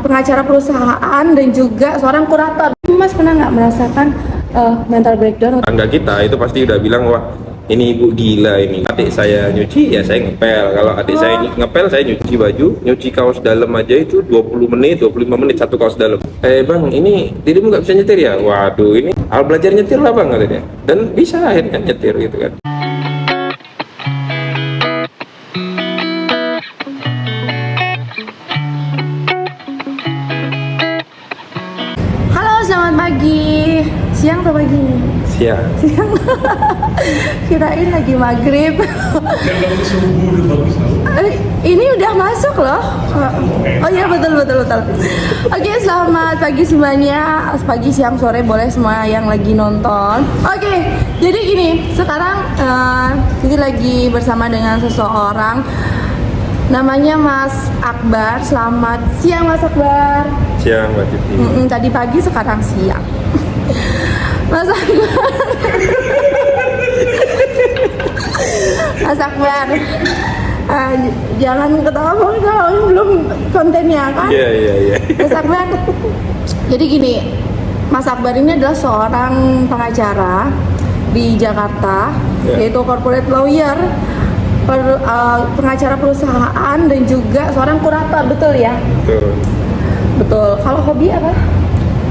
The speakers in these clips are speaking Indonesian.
pengacara perusahaan dan juga seorang kurator. Mas pernah nggak merasakan mental breakdown? Tangga kita itu pasti udah bilang, wah ini ibu gila ini. Adik saya nyuci ya saya ngepel. Kalau adik saya ngepel, saya nyuci baju, nyuci kaos dalam aja itu 20 menit, 25 menit satu kaos dalam. Bang, ini dirimu nggak bisa nyetir ya? Waduh, ini belajar nyetir lah bang katanya. Dan bisa akhirnya nyetir gitu kan. Selamat pagi, siang atau pagi nih? Siang. Siang. Kirain lagi maghrib. Ini udah masuk loh. Oh iya betul. Oke, selamat pagi semuanya. Pagi, siang, sore boleh semua yang lagi nonton. Oke, jadi gini, sekarang kita lagi bersama dengan seseorang. Namanya Mas Akbar. Selamat siang Mas Akbar. Siang Mbak Titi. Tadi pagi, sekarang siang. Mas Akbar. Mas Akbar, jangan ketawa kalau belum kontennya kan? Iya. Mas Akbar, jadi gini, Mas Akbar ini adalah seorang pengacara di Jakarta, yaitu corporate lawyer, pengacara perusahaan dan juga seorang kurator, betul ya? Betul. Kalau hobi apa?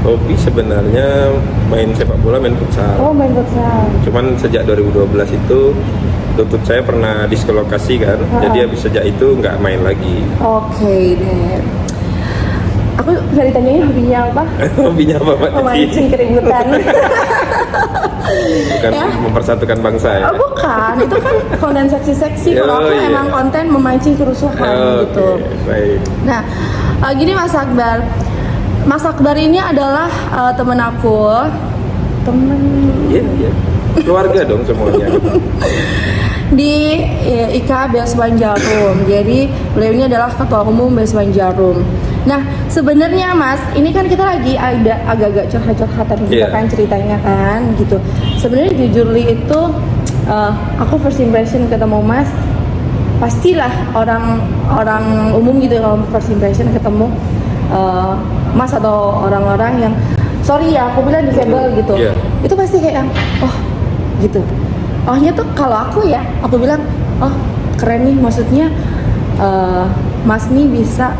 Hobi sebenarnya main sepak bola, main futsal. Oh, main futsal. Cuman sejak 2012 itu lutut saya pernah dislokasi kan, jadi habis sejak itu nggak main lagi. Oke deh. Aku bisa ditanyain hobinya apa? Hobinya apa Mbak Titi? Memancing keributan. Bukan ya? Mempersatukan bangsa ya? Oh, bukan, itu kan konten seksi-seksi. Kalau aku emang konten memancing kerusuhan gitu. Baik. Nah, gini Mas Akbar. Mas Akbar ini adalah temen aku. Iya. Keluarga dong semuanya. Di IKA Beasiswa Jarum. Jadi beliau ini adalah ketua umum Beasiswa Jarum. Nah, sebenarnya Mas, ini kan kita lagi ada agak-agak curhat-curhatan gitu kan ceritanya kan gitu. Sebenarnya jujur li itu aku first impression ketemu Mas, pastilah orang umum gitu kalau first impression ketemu Mas atau orang-orang yang sorry ya aku bilang disable gitu. Itu pasti kayak oh gitu. Ohnya tuh kalau aku ya, aku bilang, oh keren nih, maksudnya Mas nih bisa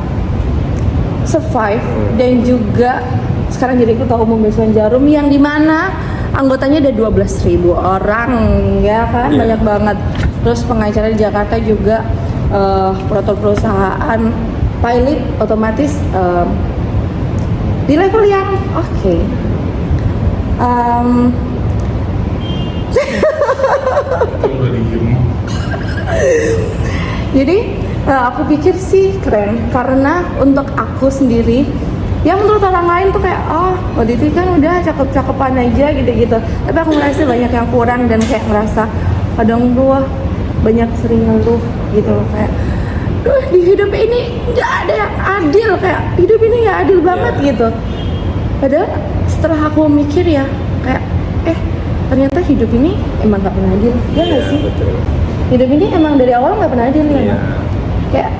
survive dan juga sekarang jadi ketua umum Beasiswa Jarum yang dimana anggotanya ada 12.000 orang ya kan, banyak banget. Terus pengacara di Jakarta juga peraturan perusahaan pilot otomatis di level yang oke. Jadi aku pikir sih keren karena untuk aku sendiri yang menurut orang lain tuh kayak waktu itu kan udah cakep-cakepan aja gitu-gitu, tapi aku merasa banyak yang kurang dan kayak ngerasa kadang gua banyak sering ngeluh gitu kayak di hidup ini nggak ada yang adil, kayak hidup ini nggak adil banget gitu. Padahal setelah aku mikir ya kayak ternyata hidup ini emang nggak pernah adil, ya nggak sih? Betul. Hidup ini emang dari awal nggak pernah adil ya. Kayak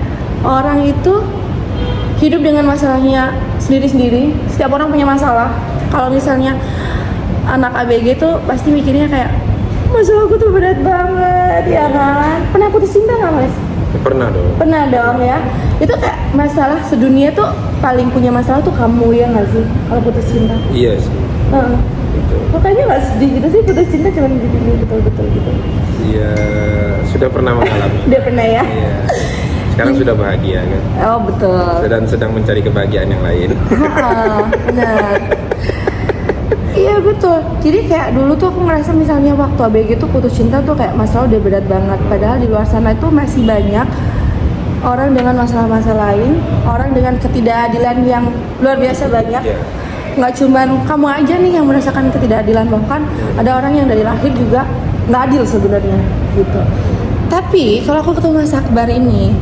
orang itu hidup dengan masalahnya sendiri-sendiri. Setiap orang punya masalah. Kalau misalnya anak ABG tuh pasti mikirnya kayak masalahku tuh berat banget, ya kan? Pernah putus cinta nggak Mas? Pernah dong. Pernah dong ya. Itu kayak masalah sedunia tuh paling punya masalah tuh kamu, ya nggak sih? Kalau putus cinta. Iya sih. Makanya nggak sedih gitu sih, putus cinta cuma begini betul-betul gitu. Iya, sudah pernah mengalami. Udah pernah ya? Iya. Sekarang sudah bahagia kan? Oh betul. Dan sedang mencari kebahagiaan yang lain. Benar. Iya betul. Jadi kayak dulu tuh aku ngerasa misalnya waktu ABG tuh putus cinta tuh kayak masalah udah berat banget. Padahal di luar sana itu masih banyak orang dengan masalah-masalah lain, orang dengan ketidakadilan yang luar biasa banyak. Nggak cuman kamu aja nih yang merasakan ketidakadilan, bahkan ada orang yang dari lahir juga nggak adil sebenarnya gitu. Tapi kalau aku ketemu Mas Akbar ini,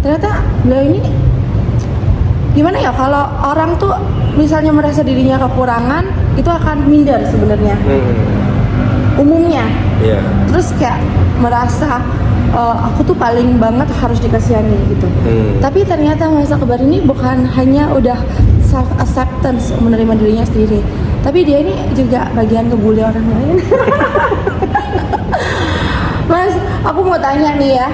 ternyata beliau ini gimana ya, kalau orang tuh misalnya merasa dirinya kekurangan itu akan minder sebenarnya umumnya. Terus kayak merasa aku tuh paling banget harus dikasihani gitu. Tapi ternyata Mas Akbar ini bukan hanya udah self acceptance, menerima dirinya sendiri, tapi dia ini juga bagian ngebully orang lain. Mas, aku mau tanya nih ya,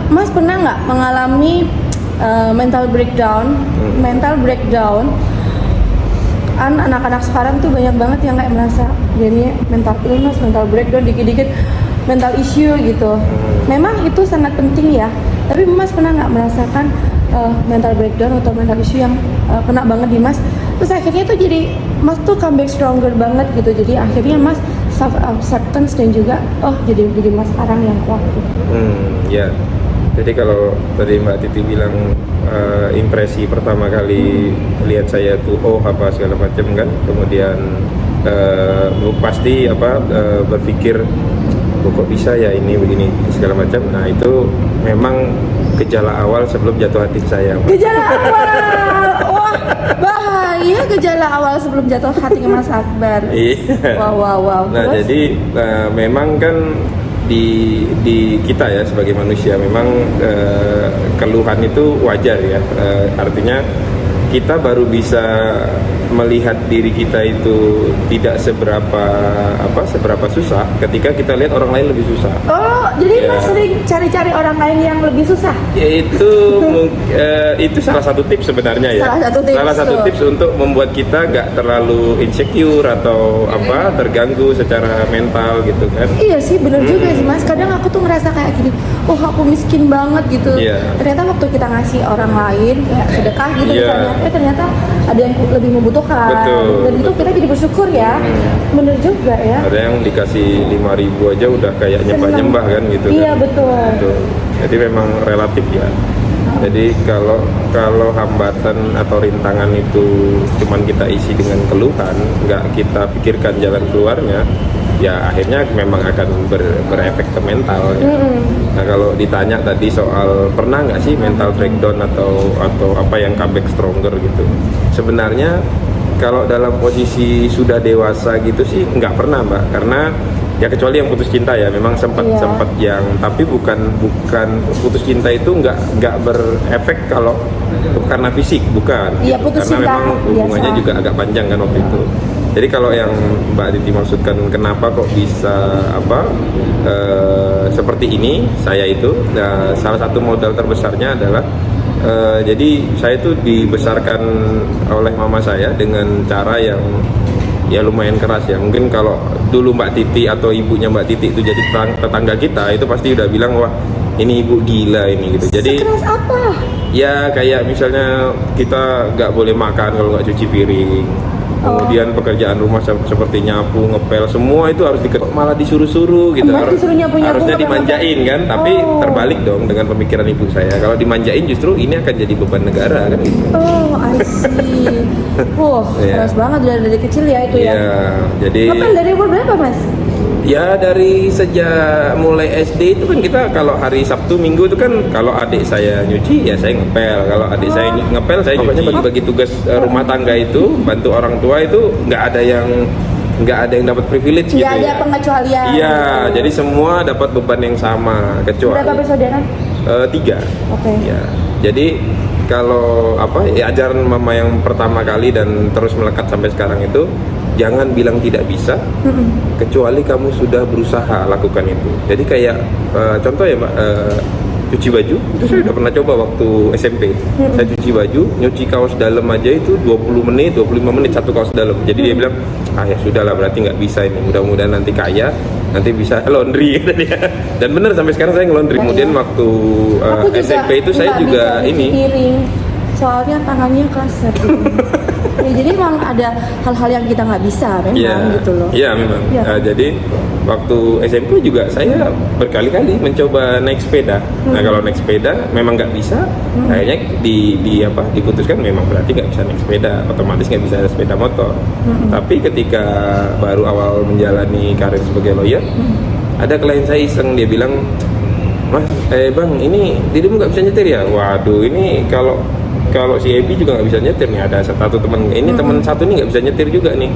Mas pernah nggak mengalami mental breakdown? Mental breakdown, anak-anak sekarang tuh banyak banget yang kayak merasa dirinya mental illness, mental breakdown, dikit-dikit mental issue gitu. Memang itu sangat penting ya, tapi Mas pernah nggak merasakan mental breakdown atau mental issue yang kena banget di Mas, terus akhirnya tuh jadi Mas tuh comeback stronger banget gitu, jadi akhirnya Mas self acceptance dan juga jadi Mas sekarang yang kuat gitu. Ya, jadi kalau tadi Mbak Titi bilang impresi pertama kali lihat saya tuh apa segala macam kan, kemudian pasti berpikir kok bisa ya ini begini segala macam. Nah itu memang gejala awal sebelum jatuh hati saya. Gejala awal, wah bahaya gejala awal sebelum jatuh hati ke Mas Akbar. Iya. Wow. Nah Terus? jadi memang kan di kita ya sebagai manusia memang keluhan itu wajar ya. Artinya kita baru bisa melihat diri kita itu tidak seberapa susah ketika kita lihat orang lain lebih susah. Oh, jadi Ya. Mas sering cari-cari orang lain yang lebih susah? Itu salah satu tips sebenarnya ya. Salah satu tips tuh. Untuk membuat kita nggak terlalu insecure atau terganggu secara mental gitu kan. Iya sih, bener juga sih Mas. Kadang aku tuh ngerasa kayak gini, aku miskin banget gitu. Iya. Ternyata waktu kita ngasih orang lain kayak sedekah gitu Iya. misalnya, ternyata ada yang lebih membutuhkan. Betul, Dan itu kita jadi bersyukur ya. Bener juga ya. Ada yang dikasih 5.000 aja udah kayak nyembah-nyembah kan gitu Iya, kan. betul. Betul. Jadi memang relatif ya. Jadi kalau hambatan atau rintangan itu cuman kita isi dengan keluhan, nggak kita pikirkan jalan keluarnya, ya akhirnya memang akan berefek ke mental ya. Nah kalau ditanya tadi soal pernah nggak sih mental breakdown atau apa yang comeback stronger gitu, sebenarnya kalau dalam posisi sudah dewasa gitu sih nggak pernah Mbak, karena ya kecuali yang putus cinta ya, memang sempat yang, tapi bukan putus cinta itu nggak berefek kalau karena fisik, bukan. Iya, putus karena cinta memang hubungannya biasa. juga agak panjang kan waktu itu. Jadi kalau yang Mbak Titi maksudkan kenapa kok bisa seperti ini, saya itu salah satu modal terbesarnya adalah jadi saya itu dibesarkan oleh mama saya dengan cara yang ya lumayan keras ya. Mungkin kalau dulu Mbak Titi atau ibunya Mbak Titi itu jadi tetangga kita, itu pasti udah bilang wah ini ibu gila ini gitu. Jadi Sekeras apa? ya kayak misalnya kita nggak boleh makan kalau nggak cuci piring. Kemudian pekerjaan rumah seperti nyapu, ngepel, semua itu harus malah disuruh-suruh gitu. Mbak disuruh nyapu-nyapu, Harusnya ngepel-ngepel. dimanjain kan, tapi terbalik dong dengan pemikiran ibu saya. Kalau dimanjain justru ini akan jadi beban negara kan gitu. Oh, I see. Iya. Keras banget dari kecil ya itu ya. Iya, jadi Ngepel dari umur berapa Mas? ya dari sejak mulai SD itu kan kita kalau hari Sabtu Minggu itu kan kalau adik saya nyuci ya saya ngepel, kalau adik saya ngepel saya nyuci. Bagi tugas rumah tangga itu bantu orang tua itu nggak ada yang dapat privilege gitu. Nggak ada pengecualian. Iya, jadi semua dapat beban yang sama kecuali Berapa bersaudara? 3. Oke. Ya, jadi kalau ajaran mama yang pertama kali dan terus melekat sampai sekarang itu, jangan bilang tidak bisa kecuali kamu sudah berusaha lakukan itu. Jadi kayak contoh ya Mbak, cuci baju itu saya udah pernah coba waktu SMP. Saya cuci baju, nyuci kaos dalam aja itu 20 menit, 25 menit satu kaos dalam. Jadi dia bilang, ya sudahlah berarti nggak bisa ini. Mudah-mudahan nanti kaya, nanti bisa laundry kata dia. Dan benar sampai sekarang saya nge-laundry. Kemudian waktu SMP itu saya nggak juga bisa cuci ini. piring, soalnya tangannya kasar gitu. Ya, jadi emang ada hal-hal yang kita nggak bisa memang gitu loh. Iya memang. Iya. Jadi waktu SMP juga saya berkali-kali mencoba naik sepeda. Nah kalau naik sepeda memang nggak bisa, akhirnya diputuskan memang berarti nggak bisa naik sepeda, otomatis nggak bisa ada sepeda motor. Tapi ketika baru awal menjalani karir sebagai lawyer, ada klien saya iseng, dia bilang, Mas, bang, ini dirimu nggak bisa nyetir ya? Waduh, ini kalau si Ebi juga nggak bisa nyetir nih, ada satu teman ini, teman satu nih nggak bisa nyetir juga nih.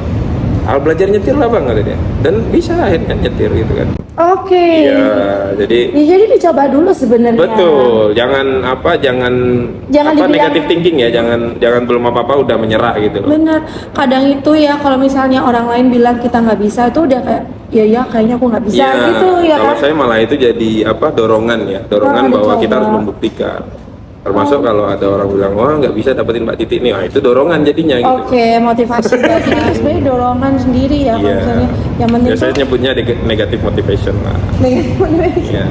Belajar nyetir lah bang, kata dia, dan bisa akhirnya nyetir gitu kan. Oke. Iya, jadi Ya, jadi dicoba dulu sebenarnya. betul. Jangan jangan Jangan dibilang- negatif thinking ya, jangan belum apa-apa udah menyerah gitu loh. Bener. Kadang itu ya kalau misalnya orang lain bilang kita nggak bisa, itu udah kayak ya kayaknya aku nggak bisa Iya, gitu ya kalau kan. saya malah itu jadi dorongan ya, dorongan bahwa kita dicoba. harus membuktikan. Termasuk kalau ada orang bilang wah nggak bisa dapetin Mbak Titi nih, itu dorongan jadinya gitu. Oke, motivasi berarti itu sebenarnya dorongan sendiri ya kalau Iya. misalnya yang penting Ya, saya tuh nyebutnya negatif motivation lah. negatif motivation. Iya.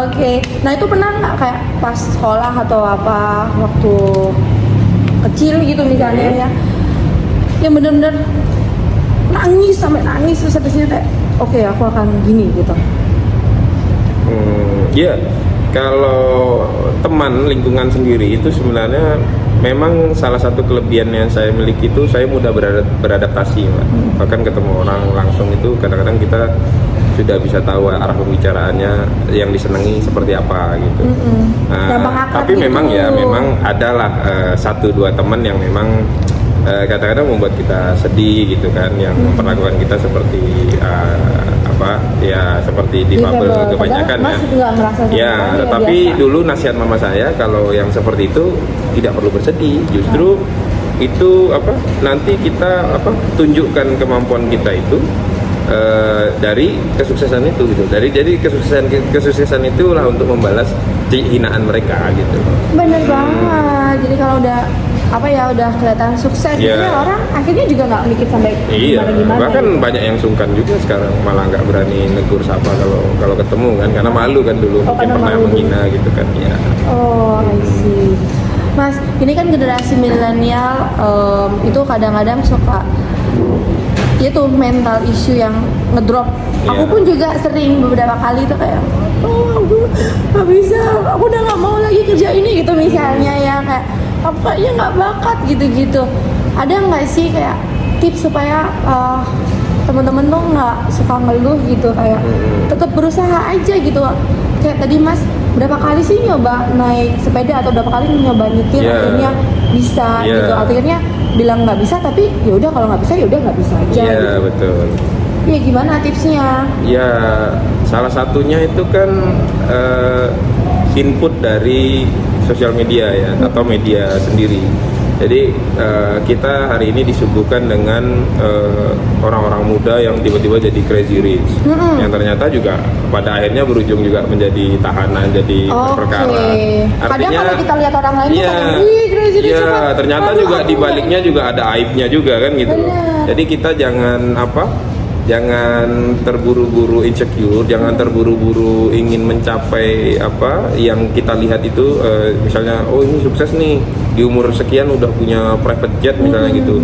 Oke, nah itu pernah nggak kayak pas sekolah atau apa waktu kecil gitu misalnya ya, yang bener-bener nangis sampai nangis terus habisnya kayak oke aku akan gini gitu. Iya, kalau teman lingkungan sendiri itu sebenarnya memang salah satu kelebihan yang saya miliki itu saya mudah beradaptasi, Mbak. Bahkan ketemu orang langsung itu kadang-kadang kita sudah bisa tahu arah pembicaraannya yang disenangi seperti apa gitu. Gampang akrab Tapi gitu. memang adalah satu dua teman yang memang kadang-kadang membuat kita sedih gitu kan, yang memperlakukan kita seperti seperti difabel kebanyakan Mas ya. nggak merasa sama Ya, sekali tetapi biasa. dulu nasihat mama saya kalau yang seperti itu tidak perlu bersedih, justru itu nanti kita tunjukkan kemampuan kita itu dari kesuksesan itu gitu. Jadi kesuksesan itulah untuk membalas hinaan mereka gitu. Bener banget. Jadi kalau udah udah kelihatan sukses, Iya. jadi orang akhirnya juga nggak mikir sampai Iya, gimana-gimana. bahkan gitu. banyak yang sungkan juga sekarang, malah nggak berani negur sapa kalau ketemu kan, karena malu kan dulu mungkin karena pernah malu. menghina gitu kan ya. Oh, I see. Mas, ini kan generasi milenial itu kadang-kadang suka itu mental issue yang ngedrop. Iya. Aku pun juga sering beberapa kali itu kayak aku nggak bisa, aku udah nggak mau lagi kerja ini gitu misalnya ya, kayak aku kayaknya nggak bakat gitu-gitu. Ada nggak sih kayak tips supaya teman-teman tuh nggak suka ngeluh gitu, kayak tetap berusaha aja gitu. Kayak tadi Mas berapa kali sih nyoba naik sepeda atau berapa kali nyoba nyetir, Iya. akhirnya bisa Iya. gitu. Akhirnya bilang nggak bisa, tapi ya udah kalau nggak bisa ya udah nggak bisa aja. Iya, Gitu. betul. Ya gimana tipsnya? Ya, salah satunya itu kan input dari sosial media ya, atau media sendiri. Jadi kita hari ini disuguhkan dengan orang-orang muda yang tiba-tiba jadi crazy rich, yang ternyata juga pada akhirnya berujung juga menjadi tahanan, jadi perkara. Kadang kalau kita lihat orang lain tuh Iya, kayak, wih crazy rich iya, banget. ternyata Lalu juga aku di baliknya juga ada aibnya juga kan gitu loh. Benar. Jadi kita jangan terburu-buru insecure, jangan terburu-buru ingin mencapai yang kita lihat itu, misalnya ini sukses nih di umur sekian udah punya private jet misalnya gitu.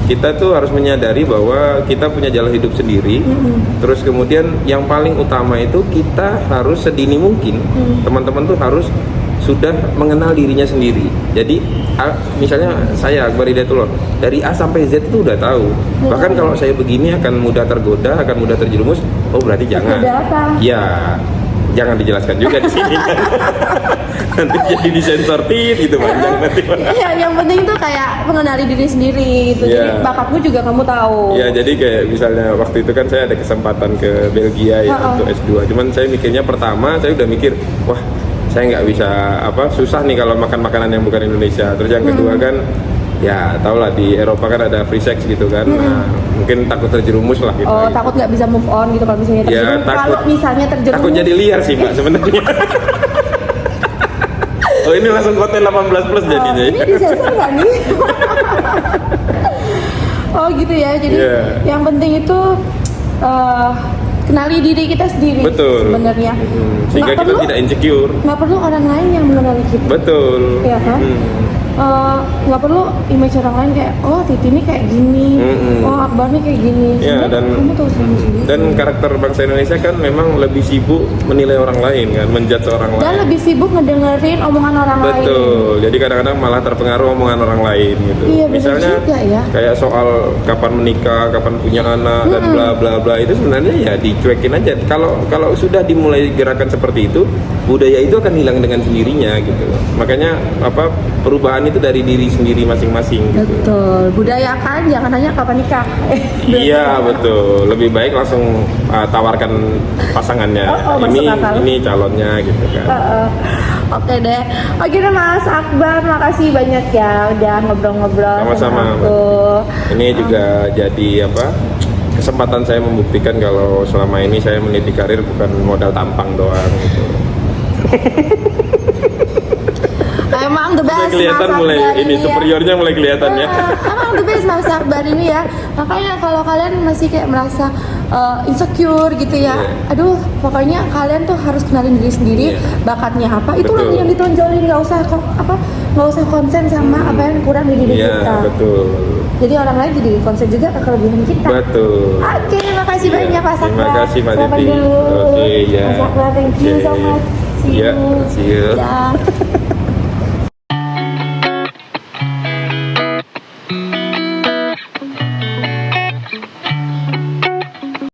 Kita tuh harus menyadari bahwa kita punya jalan hidup sendiri. Terus kemudian yang paling utama itu kita harus sedini mungkin teman-teman tuh harus sudah mengenal dirinya sendiri. Jadi misalnya saya Akbar Hidayatullah, dari A sampai Z itu udah tahu. Bahkan kalau saya begini akan mudah tergoda, akan mudah terjerumus. Oh berarti jangan. Tergoda apa? Ya, jangan dijelaskan juga di sini. Nanti jadi disensor gitu panjang nanti. Iya, yang penting tuh kayak mengenali diri sendiri gitu. Iya. Jadi bakatmu juga kamu tahu. Ya jadi kayak misalnya waktu itu kan saya ada kesempatan ke Belgia ya untuk S2. Cuman saya mikirnya pertama saya udah mikir, wah saya nggak bisa susah nih kalau makan makanan yang bukan Indonesia. Terus yang kedua kan ya tau lah di Eropa kan ada free sex gitu kan. Nah, mungkin takut terjerumus lah gitu. Oh, takut nggak bisa move on gitu kalau misalnya Ya, terjerumus. Kalau misalnya terjerumus. Takut jadi liar sih Mbak sebenarnya. Oh ini langsung konten 18 plus jadinya Ini ya. disensor nggak nih? Oh gitu ya. Jadi Iya. yang penting itu kenali diri kita sendiri. Betul. Sebenarnya. Sehingga Nggak kita perlu- tidak insecure. Nggak perlu orang lain yang mengenali kita. Betul. Iya kan? Nggak perlu image orang lain kayak Titi ini kayak gini, Akbar ini kayak gini. Ya, Sebenarnya kamu tahu sendiri. Dan karakter bangsa Indonesia kan memang lebih sibuk menilai orang lain kan, menjudge orang Dan lain. lebih sibuk ngedengerin omongan orang lain. Betul. Jadi kadang-kadang malah terpengaruh omongan orang lain gitu. Iya, benar Misalnya juga ya. kayak soal kapan menikah, kapan punya anak dan bla bla bla itu sebenarnya ya dicuekin aja. Kalau sudah dimulai gerakan seperti itu, budaya itu akan hilang dengan sendirinya gitu. Makanya perubahan itu dari diri sendiri masing-masing gitu. Betul, budayakan jangan hanya kapan nikah. Iya betul, lebih baik langsung tawarkan pasangannya. Masuk akal. Ini calonnya gitu kan. Oke deh, oke deh Mas Akbar, makasih banyak ya udah ngobrol-ngobrol Sama-sama. sama aku. Ini juga jadi kesempatan saya membuktikan kalau selama ini saya meniti karir bukan modal tampang doang gitu. Emang the best Kelihatan Mas mulai Akbar ini ya. superiornya mulai kelihatan ya. Emang the best Mas Akbar ini ya. Makanya kalau kalian masih kayak merasa insecure gitu ya, aduh pokoknya kalian tuh harus kenalin diri sendiri, bakatnya apa, itulah Betul. yang ditonjolin, nggak usah konsen sama apa yang kurang di diri Iya kita. betul. Jadi orang lain jadi konsen juga ke kelebihan kita. Betul. Oke, makasih Iya. banyak Mas Akbar. Terima kasih Mbak Selamat Titi. dulu. Oke, ya. Mas Akbar, thank you so Oke. much. See Iya, you. see you. Dah.